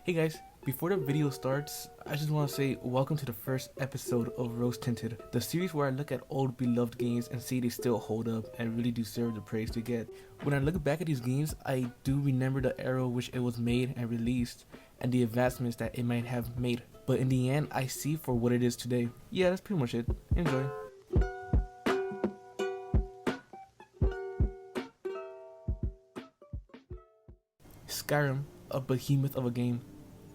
Hey guys, before the video starts, I just want to say welcome to the first episode of Tinted, the series where I look at old beloved games and see they still hold up and really deserve the praise they get. When I look back at these games, I do remember the era which it was made and released, and the advancements that it might have made. But in the end, I see for what it is today. Yeah, that's pretty much it. Enjoy. Skyrim, a behemoth of a game.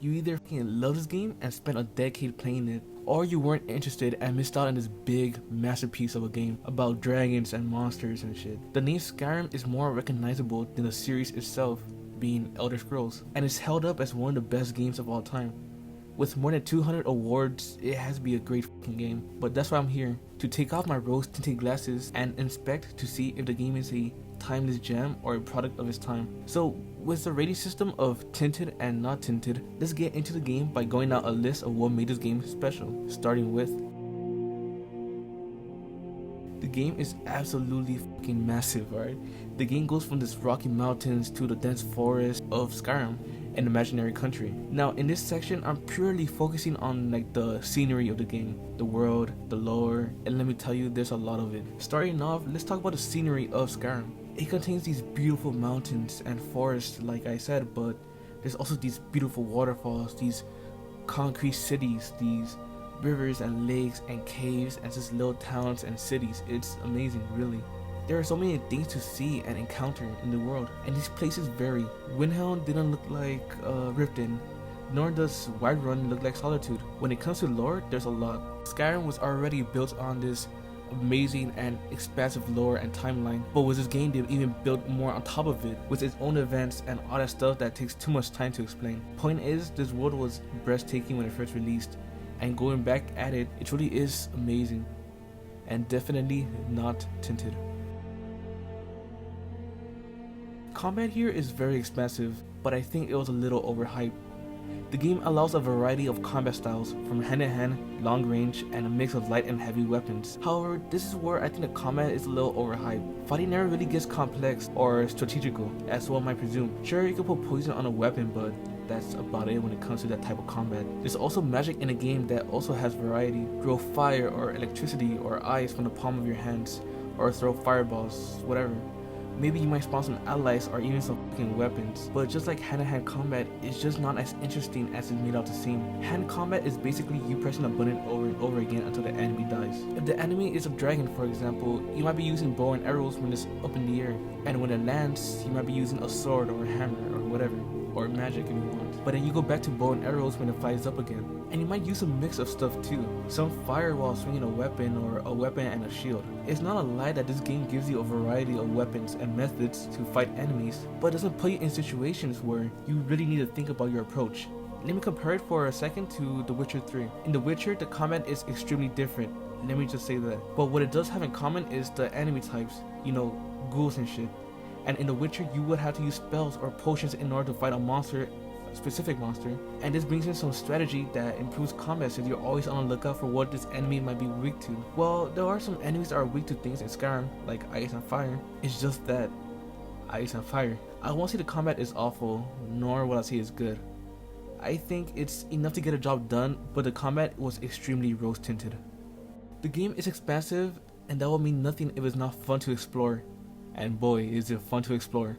You either fucking love this game and spent a decade playing it, or you weren't interested and missed out on this big masterpiece of a game about dragons and monsters and shit. The name Skyrim is more recognizable than the series itself, being Elder Scrolls, and it's held up as one of the best games of all time. With more than 200 awards, it has to be a great fucking game. But that's why I'm here, to take off my rose-tinted glasses and inspect to see if the game is a timeless gem or a product of its time. So with the rating system of tinted and not tinted, let's get into the game by going down a list of what made this game special, starting with the game is absolutely fucking massive, alright? The game goes from this rocky mountains to the dense forest of Skyrim, an imaginary country. Now in this section, I'm purely focusing on the scenery of the game, the world, the lore, and let me tell you, there's a lot of it. Starting off, let's talk about the scenery of Skyrim. It contains these beautiful mountains and forests, like I said, but there's also these beautiful waterfalls, these concrete cities, these rivers and lakes and caves and just little towns and cities. It's amazing, really. There are so many things to see and encounter in the world, and these places vary. Windhelm didn't look like Riften, nor does Whiterun look like Solitude. When it comes to lore, there's a lot. Skyrim was already built on this amazing and expansive lore and timeline, but with this game they even built more on top of it with its own events and all that stuff that takes too much time to explain. Point is, this world was breathtaking when it first released, and going back at it, it truly is amazing, and definitely not tinted. Combat here is very expansive, but I think it was a little overhyped. The game allows a variety of combat styles, from hand-to-hand, long range, and a mix of light and heavy weapons. However, this is where I think the combat is a little overhyped. Fighting never really gets complex or strategical, as one might presume. Sure, you can put poison on a weapon, but that's about it when it comes to that type of combat. There's also magic in a game that also has variety. Throw fire or electricity or ice from the palm of your hands, or throw fireballs, whatever. Maybe you might spawn some allies or even some fucking weapons, but just like hand-to-hand combat, it's just not as interesting as it's made out to seem. Hand combat is basically you pressing a button over and over again until the enemy dies. If the enemy is a dragon, for example, you might be using bow and arrows when it's up in the air, and when it lands, you might be using a sword or a hammer or whatever, or magic if you want. But then you go back to bow and arrows when it flies up again. And you might use a mix of stuff too. Some fire while swinging a weapon, or a weapon and a shield. It's not a lie that this game gives you a variety of weapons and methods to fight enemies, but it doesn't put you in situations where you really need to think about your approach. Let me compare it for a second to The Witcher 3. In The Witcher, the combat is extremely different. Let me just say that. But what it does have in common is the enemy types, ghouls and shit. And in The Witcher, you would have to use spells or potions in order to fight a specific monster, and this brings in some strategy that improves combat since you're always on the lookout for what this enemy might be weak to. Well, there are some enemies that are weak to things in Skyrim, like ice and fire. It's just that ice and fire. I won't say the combat is awful, nor will I say it's good. I think it's enough to get a job done, but the combat was extremely rose-tinted. The game is expansive, and that will mean nothing if it's not fun to explore. And boy, is it fun to explore.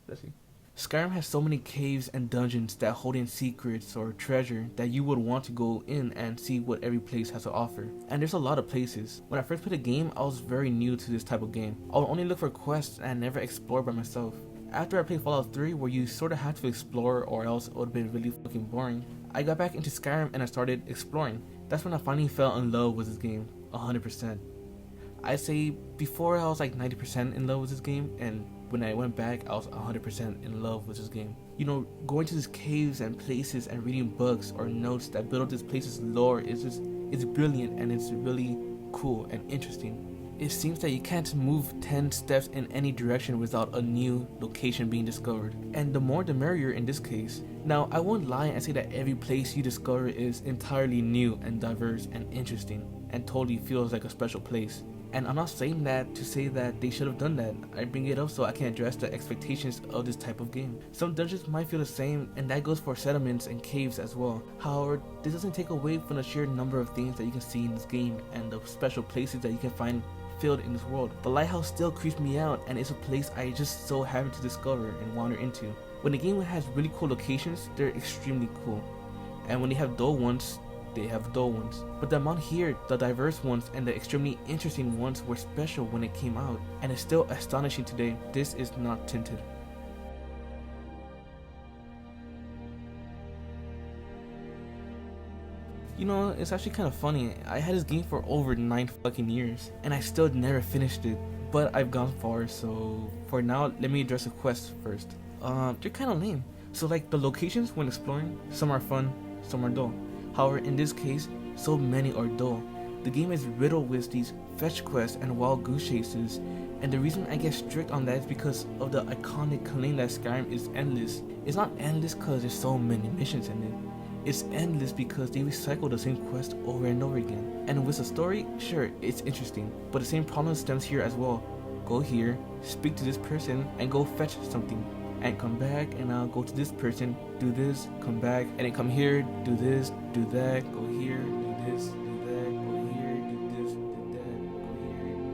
Let's see. Skyrim has so many caves and dungeons that hold in secrets or treasure that you would want to go in and see what every place has to offer. And there's a lot of places. When I first played the game, I was very new to this type of game. I would only look for quests and never explore by myself. After I played Fallout 3, where you sort of had to explore or else it would have been really fucking boring, I got back into Skyrim and I started exploring. That's when I finally fell in love with this game, 100%. I'd say before I was like 90% in love with this game, and when I went back I was 100% in love with this game. Going to these caves and places and reading books or notes that build up this place's lore it's brilliant, and it's really cool and interesting. It seems that you can't move 10 steps in any direction without a new location being discovered, and the more the merrier in this case. Now, I won't lie and say that every place you discover is entirely new and diverse and interesting and totally feels like a special place. And I'm not saying that to say that they should have done that. I bring it up so I can address the expectations of this type of game. Some dungeons might feel the same, and that goes for settlements and caves as well. However, this doesn't take away from the sheer number of things that you can see in this game and the special places that you can find filled in this world. The lighthouse still creeps me out, and it's a place I just so happen to discover and wander into. When the game has really cool locations, they're extremely cool. And when they have dull ones, they have dull ones. But the amount here, the diverse ones and the extremely interesting ones were special when it came out, and it's still astonishing today. This is not Tinted. You know, it's actually kind of funny. I had this game for over 9 fucking years, and I still never finished it. But I've gone far, so for now, let me address the quests first. They're kind of lame. So like the locations when exploring, some are fun, some are dull. However, in this case, so many are dull. The game is riddled with these fetch quests and wild goose chases, and the reason I get strict on that is because of the iconic claim that Skyrim is endless. It's not endless because there's so many missions in it. It's endless because they recycle the same quest over and over again. And with the story, sure, it's interesting, but the same problem stems here as well. Go here, speak to this person, and go fetch something. And come back, and I'll go to this person, do this, come back, and then come here, do this, do that, go here, do this, do that, go here, do this, do that, go here, do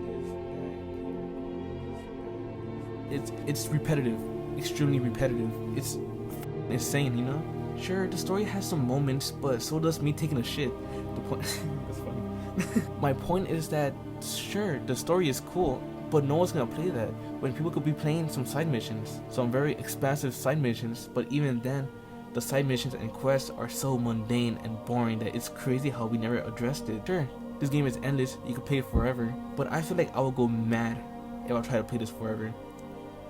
this, do that. It's repetitive, extremely repetitive. It's insane, you know? Sure, the story has some moments, but so does me taking a shit. The point that's funny. My point is that sure, the story is cool, but no one's gonna play that when people could be playing some side missions, some very expansive side missions. But even then, the side missions and quests are so mundane and boring that it's crazy how we never addressed it. Sure, this game is endless, you can play it forever, but I feel like I will go mad if I try to play this forever.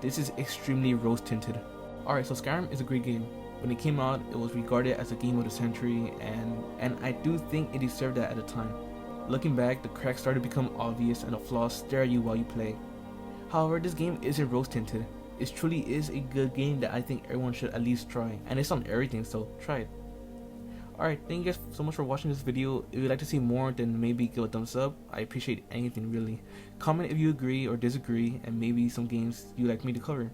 This is extremely rose tinted. Alright, so Skyrim is a great game. When it came out, it was regarded as a game of the century, and I do think it deserved that at the time. Looking back, the cracks started to become obvious and the flaws stare at you while you play. However, this game isn't rose tinted. It truly is a good game that I think everyone should at least try, and it's on everything, so try it. Alright, thank you guys so much for watching this video. If you'd like to see more, then maybe give a thumbs up. I appreciate anything really. Comment if you agree or disagree, and maybe some games you'd like me to cover.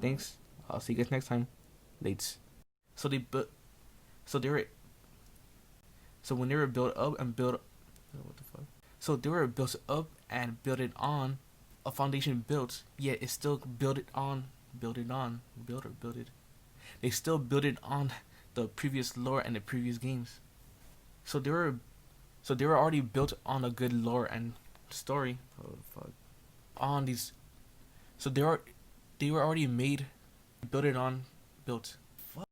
Thanks, I'll see you guys next time. Lates. So when they were built up and built what the fuck? So they were built up and built it on a foundation built, yet it still built it. They still built it on the previous lore and the previous games. So they were already built on a good lore and story. Oh fuck. On these, so they were already made, built it on, built.